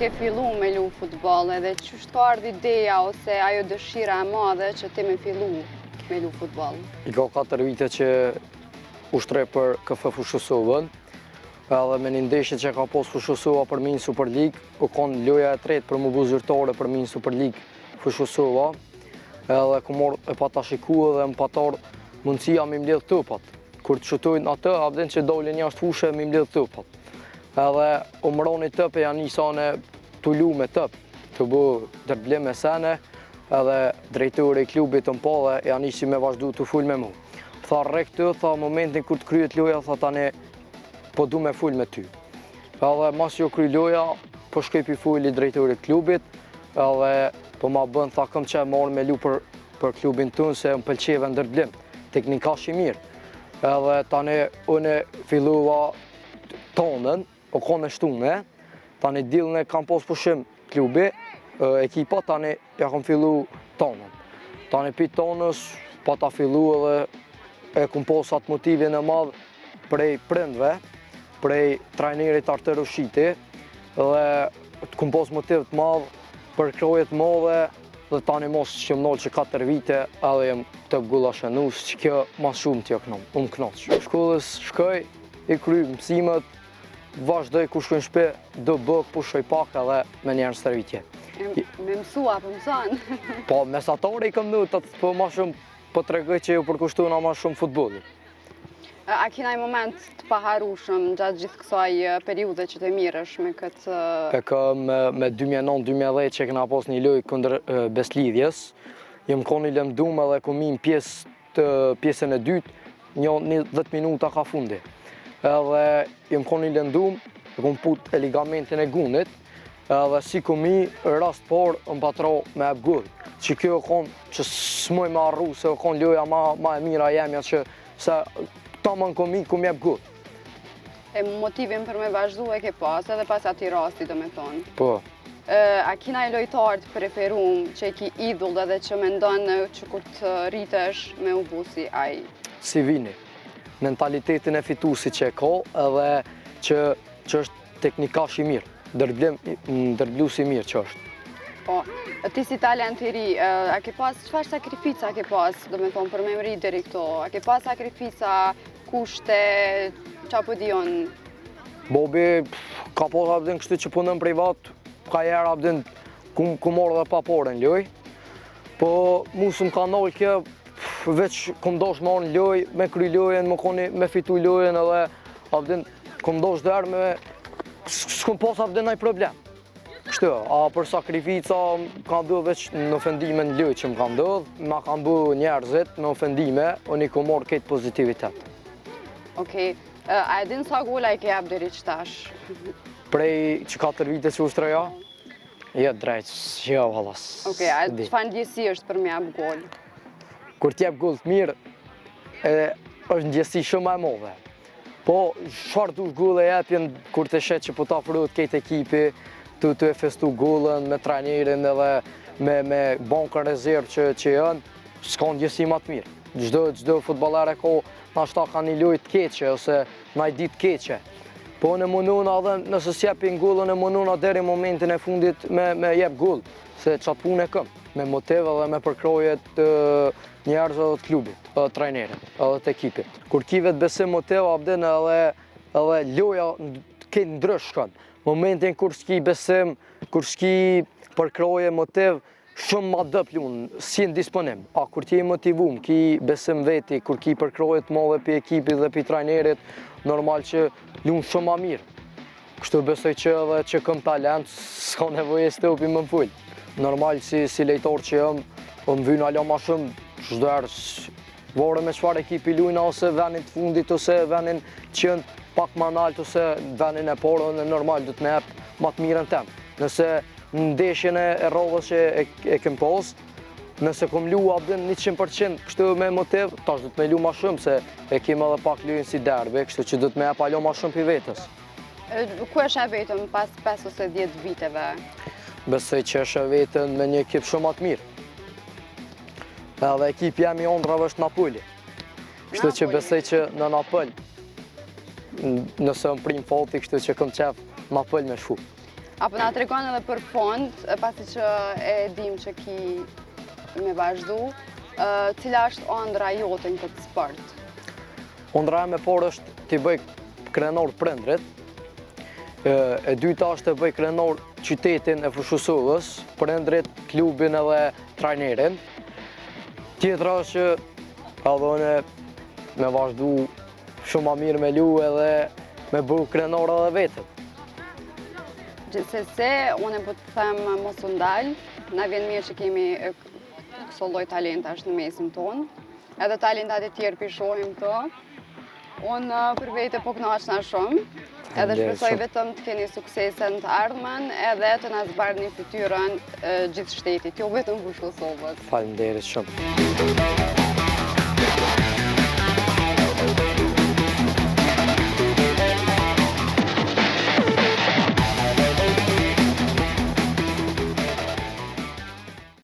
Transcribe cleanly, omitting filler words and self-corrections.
ke fillu me lu futbol edhe ç'është ka ardhur ideja ose ajo dëshira e madhe që ti me fillu me lu futbol? I ka 4 vite që ushtrej për KF Fushësovën, edhe me një ndeshje që ka pas Fushësova për Min Super League, u konë loja e tretë për më bu zyrtare për Min Super League Fushësova, edhe ku morë e pata shiku edhe më patar mundësia me mbledh tëpat. Kur të shutojnë atë, abden që dolin jashtë fushë me mbledh tëpat. Edhe u mëroni tëp e janë njësane të lu me tëp, të bu dërblim e sene, edhe drejtori i klubit të mpa dhe janë isi me vazhdu të full me mu. Tha rek të, tha momentin kur të kryet loja, tha tani po du me full me ty. Edhe mas jo kry loja, po shkejpi full i drejtori i klubit, edhe po ma bën, tha këm që e marrë me lu për klubin tënë se më pëlqeve në dërblim, teknika shi mirë. Edhe tani unë filluva tonën, o kone shtune, tani dilën e kam pos pushim klubi, ekipa tani ja kam fillu tonën. Tani pi tonës, pa ta fillu edhe e kom pos atë motivin e madhë prej prindve, prej trajnerit Artër Ushiti, dhe të kom pos motiv të madhë për krojet madhe, dhe tani mos që më nolë që 4 vite, edhe jem të gulla shënus, që kjo mas shumë t'jo më knaqë. Shkollës shkoj, i kry mësimet, vazhdoj ku shkoj në shpe, do bëk, pushoj pak edhe me njerën stërvitje. Me mësua, për mësan? Po, mesatore i kam në, po ma shumë, po të regoj që ju përkushtu nga ma shumë futbolli. A kina i moment të paharushëm gjatë gjithë kësaj periude që të mirësh me këtë... E këm me 2009-2010 që këna pas një lojë këndër Beslidhjes, jem koni lëmdum edhe këmin pjesën e dytë, një 10 minuta ka fundi. Edhe jem koni lëmdum, kom put e ligamentin e gunit, edhe si këmi rast por më patro me e bëgurë. Që kjo konë që s'moj me arru, se konë loja ma e mira jemja që se ta më në komi, këmi e bëgurë. E motivin për me vazhdu e ke pas, edhe pas ati rasti do me thonë. Po. A kina i lojtarë të preferum që ki idhull edhe që me ndonë që kur të rritesh me u busi aj? Si vini, mentalitetin e fitusi që e ka edhe që është teknika shi mirë, dërblu si mirë që është. Po, ti si talent i ri, a ke pas, qëfar sakrifica ke pas, do me thonë, për me mri deri këto? A ke pas sakrifica, kushte, qa po dion? Bobi, ka pas abdin kështu që punën privat, ka jera abdin ku morë dhe papore në loj. Po, mu së më ka nolë kjo, veç këm dosh marë në loj, me kry lojen, më koni me fitu lojen edhe abdin këm dosh dherë me, s'këm pas abdin nëj problem. Kështu, a për sakrifica ka do veç në ofendime në lojë që më ka ndodhë, ma ka bu njerëzit në ofendime, unë i ku morë këtë pozitivitet. Okej, a e din sa gola i ke jap deri qëtash? Prej që 4 vite që ushtreja? Jo, drejt, jo, halas. Okej, a çfarë ndjesi është për me jap gol? Kur t'jep gol të mirë, është ndjesi shumë e modhe. Po, çfarë dush gol e jepjen kur të shet që po ta afrohet këtë ekipi, të e festu gollën me trajnerin edhe me bankën rezervë që janë, s'ka ndjesi ma të mirë. Çdo futbollar e ka nashta ka një lojë të keqe ose një ditë keqe. Po në mënuna edhe nëse s'jepin gollën e mënuna deri momentin e fundit me jep goll, se qatë punë e këm, me motiv edhe me përkrojet njerëzve dhe të klubit, edhe trajnerit, edhe të ekipit. Kur ki vetë besim motiv, abden edhe loja këtë ndrysh shkën. Momentin kur s'ki besim, kur s'ki përkroje motiv, shumë ma dëp lunë, si në disponim. A kur ti motivum, ki besim veti, kur ki përkroje të madhe për ekipit dhe për trajnerit, normal që lunë shumë ma mirë. Kështu besoj që edhe që këm talent, s'ka nevoje stopi më full. Normal si lejtor që jëm, më vynë alo ma shumë, çdo herë vore me çfarë ekipi lujna ose venin të fundit ose venin që jënë pak ma nalt ose venin e porë dhe normal du të me epë ma të mirën tem. Nëse në ndeshjen e rrovës që e kem pas, nëse kom lu abdin 100% kështu me motiv, tash du të me lu ma shumë se e kem edhe pak lujnë si derbi, kështu që du të me epë alo ma shumë për vetës. Ku është e vetën pas 5 ose 10 viteve? Besoj që është e vetën me një ekip shumë atë mirë. Edhe ekip jam i ondrave është Napoli. Kështu që besoj që në Napoli, nëse më prim fati, kështu që këm qef Napoli me shku. Apo na tregon edhe për fond, pasi që e dim që ki me vazhdu, cila është ëndra jote në këtë sport? Ëndra e por është t'i bëj krenor prindrit, e dyta është të bëj krenor qytetin e Fushkosovës, prindrit, klubin edhe trajnerin. Tjetra është që adhone me vazhdu shumë ma mirë me lu edhe me bëj krenor edhe vetët. Gjithsesi, unë po të them mos u ndal, na vjen mirë që kemi këso lloj talentash në mesin tonë, edhe talentat e tjerë pishohim këto. Unë për vete po kënaqna shumë, edhe shpresoj vetëm të keni suksese në të ardhmen, edhe të na zbardhni fytyrën gjithë shtetit, jo vetëm Fushkosovës. Faleminderit shumë.